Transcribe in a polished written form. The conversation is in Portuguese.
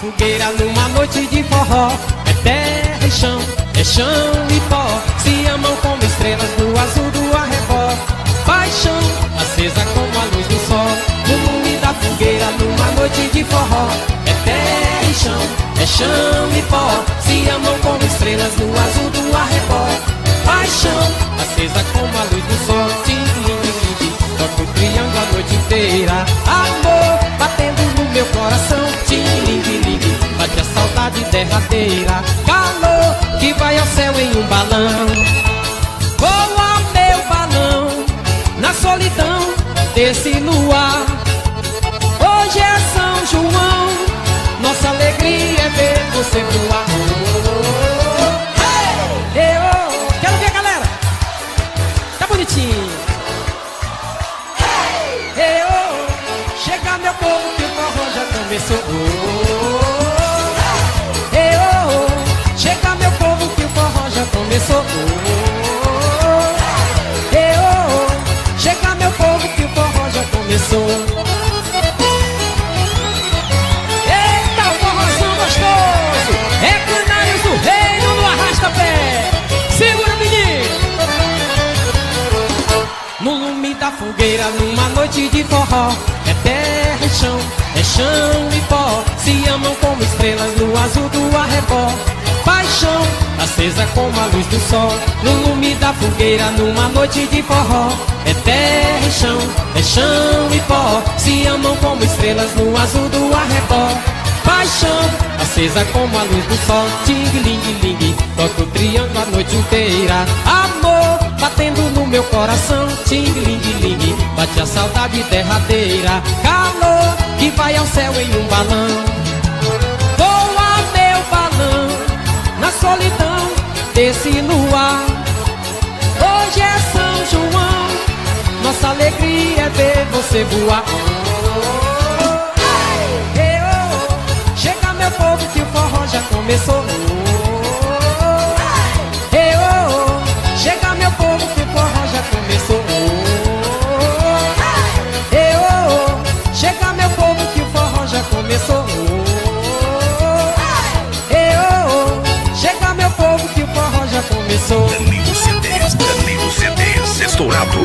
fogueira numa noite de forró. É terra e chão e pó, se amam como estrelas no azul do arrebol. Paixão acesa como a luz do sol, no lume da fogueira numa noite de forró. É terra e chão e pó, se amam como estrelas no azul do arrebol. Paixão acesa como a luz do sol, tim-tim-tim-tim, toca o triângulo a noite inteira. Amor batendo no meu coração, tim-tim-tim-tim, bate a saudade derradeira. Calor que vai ao céu em um balão, voa meu balão na solidão desse luar. Hoje é São João, nossa alegria é ver você voar. Quero ver a galera, tá bonitinho. Chega meu povo que o forró já começou. Chega meu povo que o forró já começou. Chega meu povo que o forró já começou. Eita, o forrozão gostoso! É Canários do Reino no arrasta-pé. Segura, menino! No lume da fogueira numa noite de forró. É terra e chão e pó, se amam como estrelas no azul do arrebol. Paixão acesa como a luz do sol, no lume da fogueira numa noite de forró. É terra e chão e pó, se amam como estrelas no azul do arrebol. Paixão acesa como a luz do sol, ting-ling-ling, toca o triângulo a noite inteira. Amor batendo no meu coração, ting-ling-ling, bate a saudade derradeira. Calor que vai ao céu em um balão, voa meu balão na solidão desse luar. Hoje é São João, nossa alegria é ver você voar. Chega meu povo que o forró já começou. Chega meu povo que o forró já começou. Chega meu povo que o forró já começou. Chega meu povo que o forró já começou. Danilo CDs, estourado.